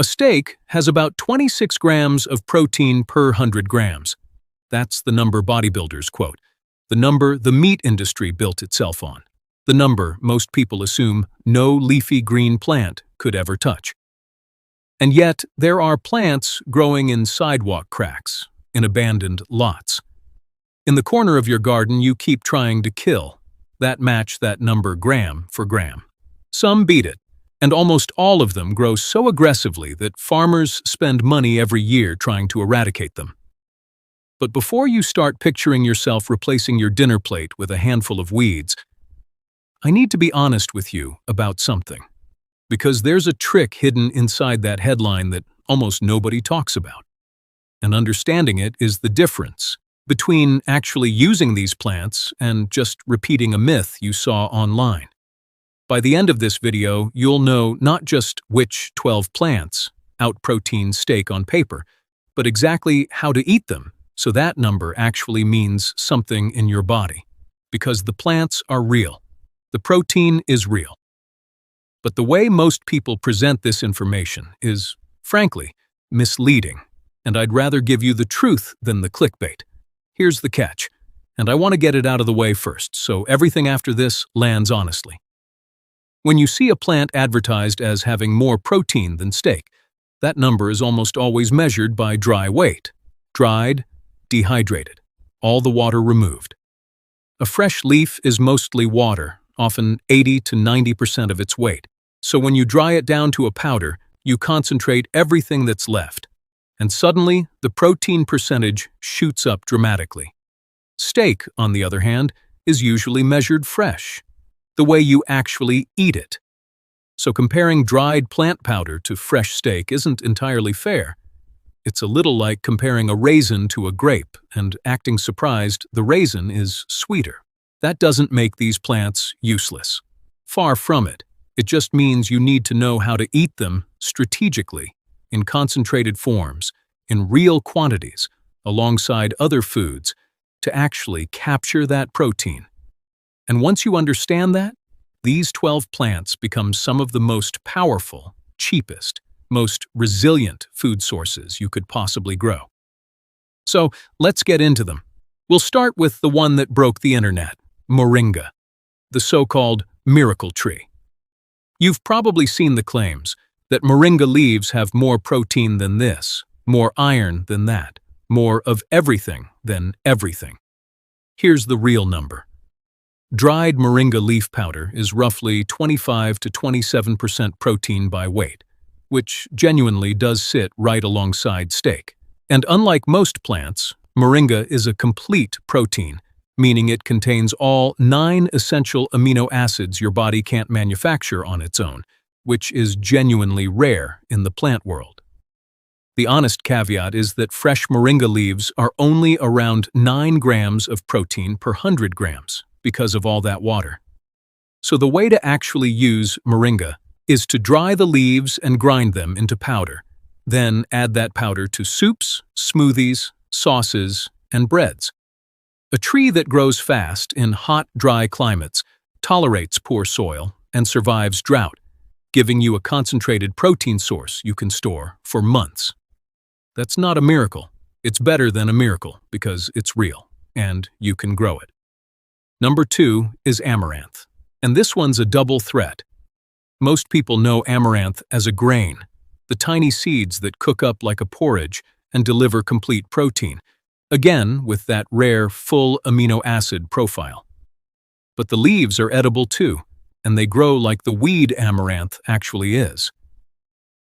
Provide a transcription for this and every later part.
A steak has about 26 grams of protein per 100 grams. That's the number bodybuilders quote, the number the meat industry built itself on, the number most people assume no leafy green plant could ever touch. And yet, there are plants growing in sidewalk cracks, in abandoned lots. In the corner of your garden you keep trying to kill, that match that number gram for gram. Some beat it, and almost all of them grow so aggressively that farmers spend money every year trying to eradicate them. But before you start picturing yourself replacing your dinner plate with a handful of weeds, I need to be honest with you about something. Because there's a trick hidden inside that headline that almost nobody talks about. And understanding it is the difference between actually using these plants and just repeating a myth you saw online. By the end of this video, you'll know not just which 12 plants out-protein steak on paper, but exactly how to eat them so that number actually means something in your body. Because the plants are real. The protein is real. But the way most people present this information is, frankly, misleading, and I'd rather give you the truth than the clickbait. Here's the catch, and I want to get it out of the way first, so everything after this lands honestly. When you see a plant advertised as having more protein than steak, that number is almost always measured by dry weight. Dried, dehydrated, all the water removed. A fresh leaf is mostly water, often 80 to 90% of its weight. So when you dry it down to a powder, you concentrate everything that's left. And suddenly, the protein percentage shoots up dramatically. Steak, on the other hand, is usually measured fresh, the way you actually eat it. So comparing dried plant powder to fresh steak isn't entirely fair. It's a little like comparing a raisin to a grape and acting surprised the raisin is sweeter. That doesn't make these plants useless. Far from it. It just means you need to know how to eat them strategically, in concentrated forms, in real quantities, alongside other foods, to actually capture that protein. And once you understand that, these 12 plants become some of the most powerful, cheapest, most resilient food sources you could possibly grow. So let's get into them. We'll start with the one that broke the internet, moringa, the so-called miracle tree. You've probably seen the claims that moringa leaves have more protein than this, more iron than that, more of everything than everything. Here's the real number. Dried moringa leaf powder is roughly 25 to 27% protein by weight, which genuinely does sit right alongside steak. And unlike most plants, moringa is a complete protein, meaning it contains all 9 essential amino acids your body can't manufacture on its own, which is genuinely rare in the plant world. The honest caveat is that fresh moringa leaves are only around 9 grams of protein per 100 grams because of all that water. So the way to actually use moringa is to dry the leaves and grind them into powder, then add that powder to soups, smoothies, sauces, and breads. A tree that grows fast in hot, dry climates tolerates poor soil and survives drought, giving you a concentrated protein source you can store for months. That's not a miracle. It's better than a miracle because it's real, and you can grow it. Number 2 is amaranth, and this one's a double threat. Most people know amaranth as a grain, the tiny seeds that cook up like a porridge and deliver complete protein, again with that rare full amino acid profile. But the leaves are edible too, and they grow like the weed amaranth actually is.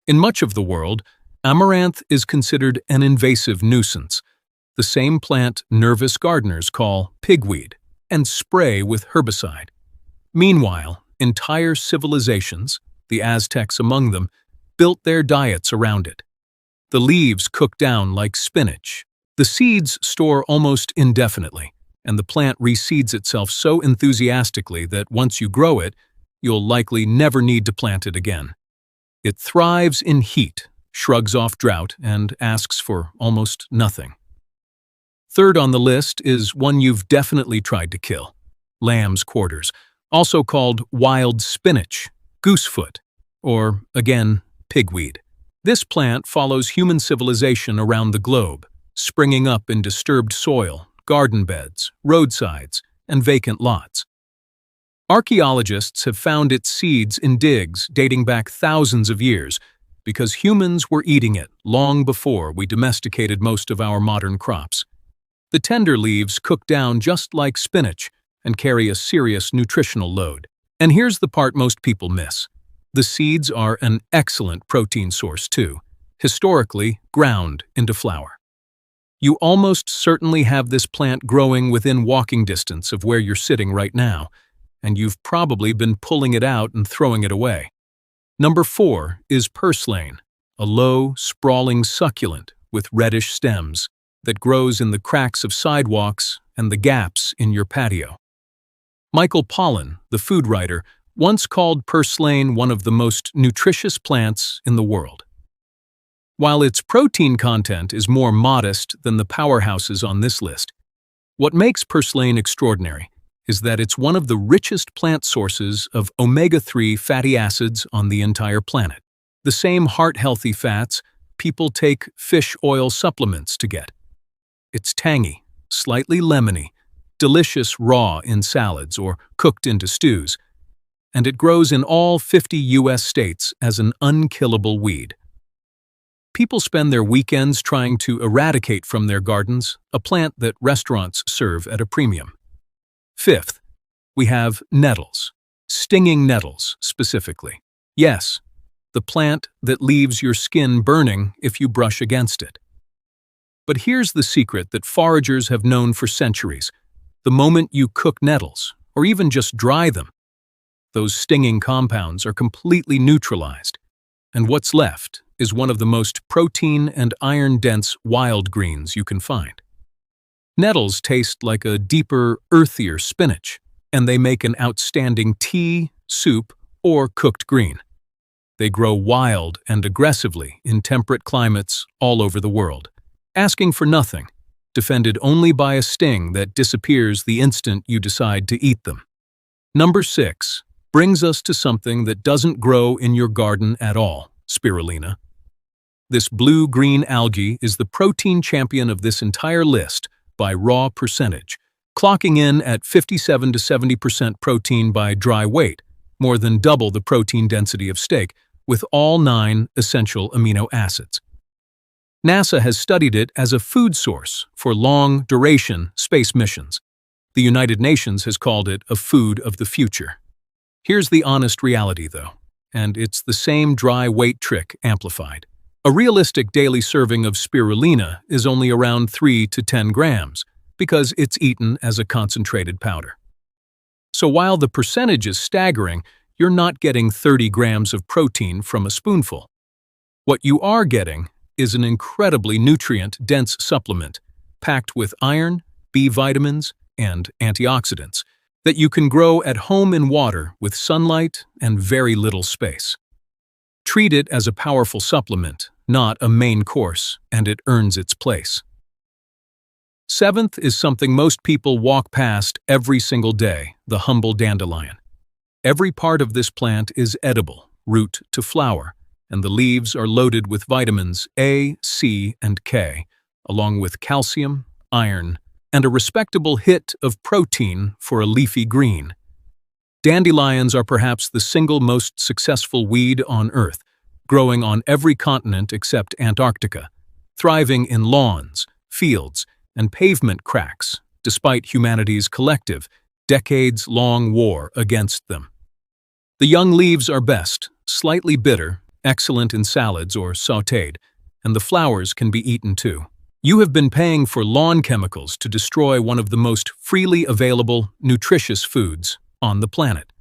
In much of the world, amaranth is considered an invasive nuisance, the same plant nervous gardeners call pigweed and spray with herbicide. Meanwhile, entire civilizations, the Aztecs among them, built their diets around it. The leaves cook down like spinach. The seeds store almost indefinitely, and the plant reseeds itself so enthusiastically that once you grow it, you'll likely never need to plant it again. It thrives in heat, shrugs off drought, and asks for almost nothing. Third on the list is one you've definitely tried to kill, lamb's quarters, also called wild spinach, goosefoot, or, again, pigweed. This plant follows human civilization around the globe, springing up in disturbed soil, garden beds, roadsides, and vacant lots. Archaeologists have found its seeds in digs dating back thousands of years because humans were eating it long before we domesticated most of our modern crops. The tender leaves cook down just like spinach and carry a serious nutritional load. And here's the part most people miss. The seeds are an excellent protein source too, historically ground into flour. You almost certainly have this plant growing within walking distance of where you're sitting right now, and you've probably been pulling it out and throwing it away. Number 4 is purslane, a low, sprawling succulent with reddish stems that grows in the cracks of sidewalks and the gaps in your patio. Michael Pollan, the food writer, once called purslane one of the most nutritious plants in the world. While its protein content is more modest than the powerhouses on this list, what makes purslane extraordinary is that it's one of the richest plant sources of omega-3 fatty acids on the entire planet. The same heart-healthy fats people take fish oil supplements to get. It's tangy, slightly lemony, delicious raw in salads or cooked into stews, and it grows in all 50 U.S. states as an unkillable weed. People spend their weekends trying to eradicate from their gardens a plant that restaurants serve at a premium. 5th, we have nettles, stinging nettles specifically. Yes, the plant that leaves your skin burning if you brush against it. But here's the secret that foragers have known for centuries. The moment you cook nettles, or even just dry them, those stinging compounds are completely neutralized, and what's left is one of the most protein and iron-dense wild greens you can find. Nettles taste like a deeper, earthier spinach, and they make an outstanding tea, soup, or cooked green. They grow wild and aggressively in temperate climates all over the world, asking for nothing, defended only by a sting that disappears the instant you decide to eat them. Number 6 brings us to something that doesn't grow in your garden at all, spirulina. This blue-green algae is the protein champion of this entire list by raw percentage, clocking in at 57 to 70% protein by dry weight, more than double the protein density of steak, with all 9 essential amino acids. NASA has studied it as a food source for long-duration space missions. The United Nations has called it a food of the future. Here's the honest reality, though, and it's the same dry weight trick amplified. A realistic daily serving of spirulina is only around 3 to 10 grams because it's eaten as a concentrated powder. So while the percentage is staggering, you're not getting 30 grams of protein from a spoonful. What you are getting is an incredibly nutrient-dense supplement packed with iron, B vitamins, and antioxidants that you can grow at home in water with sunlight and very little space. Treat it as a powerful supplement, not a main course, and it earns its place. 7th is something most people walk past every single day, the humble dandelion. Every part of this plant is edible, root to flower, and the leaves are loaded with vitamins A, C, and K, along with calcium, iron, and a respectable hit of protein for a leafy green. Dandelions are perhaps the single most successful weed on Earth, growing on every continent except Antarctica, thriving in lawns, fields, and pavement cracks, despite humanity's collective, decades-long war against them. The young leaves are best, slightly bitter, excellent in salads or sautéed, and the flowers can be eaten too. You have been paying for lawn chemicals to destroy one of the most freely available, nutritious foods on the planet.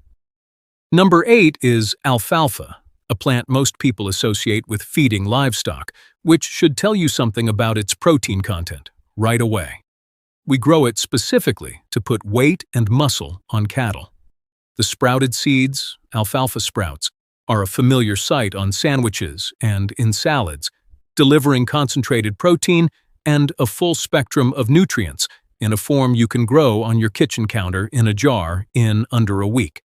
Number 8 is alfalfa, a plant most people associate with feeding livestock, which should tell you something about its protein content right away. We grow it specifically to put weight and muscle on cattle. The sprouted seeds, alfalfa sprouts, are a familiar sight on sandwiches and in salads, delivering concentrated protein and a full spectrum of nutrients in a form you can grow on your kitchen counter in a jar in under a week.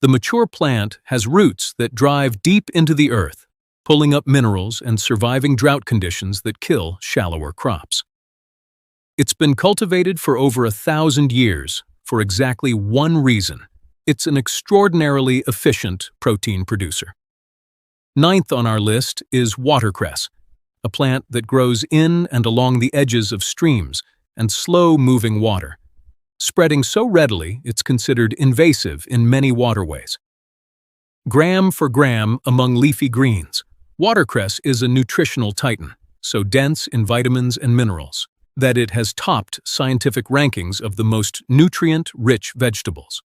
The mature plant has roots that drive deep into the earth, pulling up minerals and surviving drought conditions that kill shallower crops. It's been cultivated for over 1,000 years for exactly one reason. It's an extraordinarily efficient protein producer. Ninth on our list is watercress, a plant that grows in and along the edges of streams and slow-moving water. Spreading so readily, it's considered invasive in many waterways. Gram for gram among leafy greens, watercress is a nutritional titan, so dense in vitamins and minerals, that it has topped scientific rankings of the most nutrient-rich vegetables.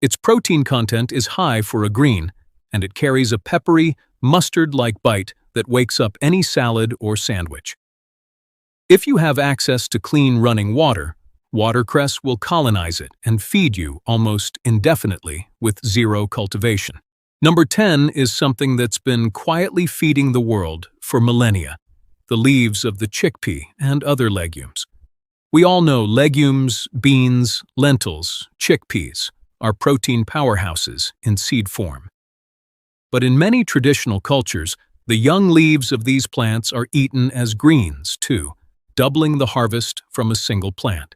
Its protein content is high for a green, and it carries a peppery, mustard-like bite that wakes up any salad or sandwich. If you have access to clean running water, watercress will colonize it and feed you almost indefinitely with zero cultivation. Number 10 is something that's been quietly feeding the world for millennia: the leaves of the chickpea and other legumes. We all know legumes, beans, lentils, chickpeas are protein powerhouses in seed form. But in many traditional cultures, the young leaves of these plants are eaten as greens too, doubling the harvest from a single plant.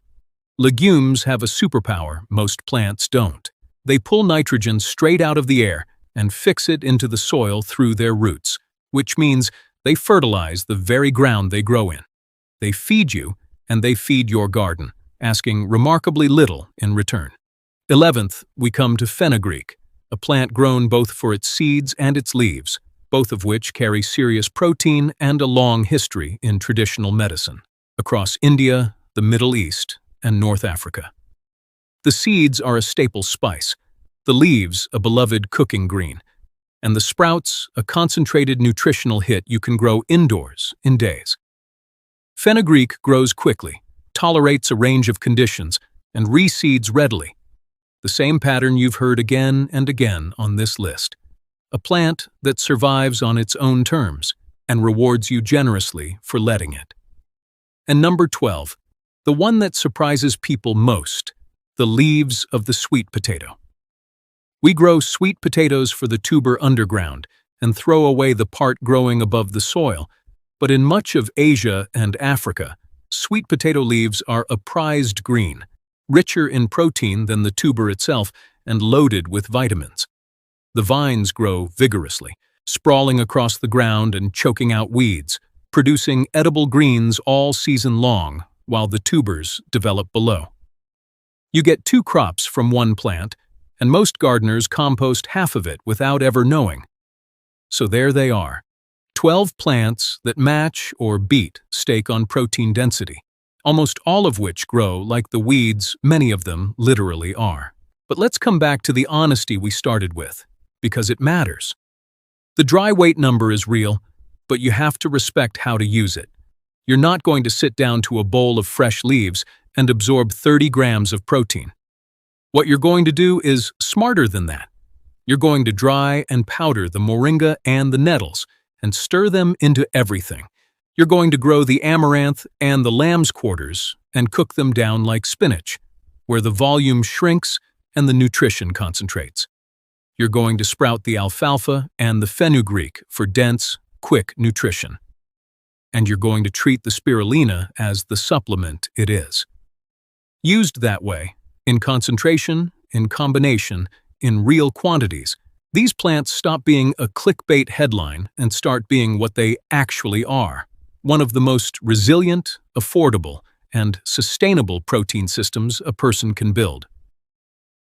Legumes have a superpower most plants don't. They pull nitrogen straight out of the air and fix it into the soil through their roots, which means they fertilize the very ground they grow in. They feed you, and they feed your garden, asking remarkably little in return. 11th, we come to fenugreek, a plant grown both for its seeds and its leaves, both of which carry serious protein and a long history in traditional medicine, across India, the Middle East, and North Africa. The seeds are a staple spice, the leaves a beloved cooking green, and the sprouts a concentrated nutritional hit you can grow indoors in days. Fenugreek grows quickly, tolerates a range of conditions, and reseeds readily. The same pattern you've heard again and again on this list. A plant that survives on its own terms and rewards you generously for letting it. And number 12, the one that surprises people most, the leaves of the sweet potato. We grow sweet potatoes for the tuber underground and throw away the part growing above the soil, but in much of Asia and Africa, sweet potato leaves are a prized green, richer in protein than the tuber itself and loaded with vitamins. The vines grow vigorously, sprawling across the ground and choking out weeds, producing edible greens all season long while the tubers develop below. You get 2 crops from one plant, and most gardeners compost half of it without ever knowing. So there they are, 12 plants that match or beat steak on protein density, almost all of which grow like the weeds many of them literally are. But let's come back to the honesty we started with, because it matters. The dry weight number is real, but you have to respect how to use it. You're not going to sit down to a bowl of fresh leaves and absorb 30 grams of protein. What you're going to do is smarter than that. You're going to dry and powder the moringa and the nettles and stir them into everything. You're going to grow the amaranth and the lamb's quarters and cook them down like spinach, where the volume shrinks and the nutrition concentrates. You're going to sprout the alfalfa and the fenugreek for dense, quick nutrition. And you're going to treat the spirulina as the supplement it is. Used that way, in concentration, in combination, in real quantities, these plants stop being a clickbait headline and start being what they actually are, one of the most resilient, affordable, and sustainable protein systems a person can build.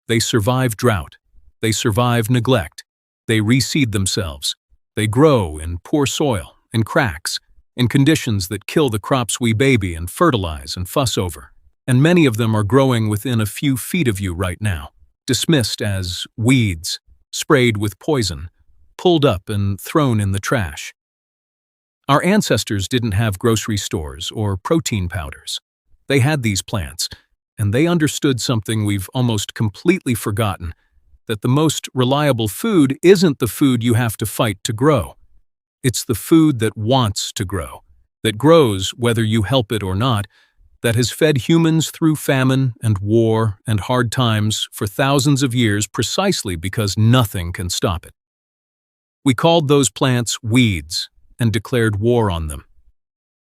They survive drought. They survive neglect. They reseed themselves. They grow in poor soil, in cracks, in conditions that kill the crops we baby and fertilize and fuss over. And many of them are growing within a few feet of you right now, dismissed as weeds, sprayed with poison, pulled up and thrown in the trash. Our ancestors didn't have grocery stores or protein powders. They had these plants, and they understood something we've almost completely forgotten, that the most reliable food isn't the food you have to fight to grow. It's the food that wants to grow, that grows whether you help it or not, that has fed humans through famine and war and hard times for thousands of years precisely because nothing can stop it. We called those plants weeds and declared war on them.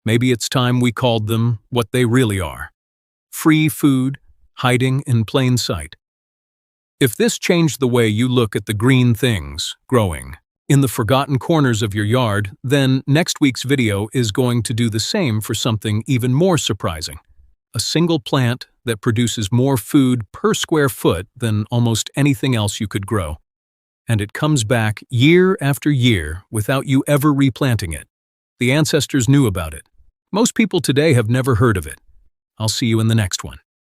Maybe it's time we called them what they really are: free food, hiding in plain sight. If this changed the way you look at the green things growing in the forgotten corners of your yard, then next week's video is going to do the same for something even more surprising: a single plant that produces more food per square foot than almost anything else you could grow. And it comes back year after year without you ever replanting it. The ancestors knew about it. Most people today have never heard of it. I'll see you in the next one.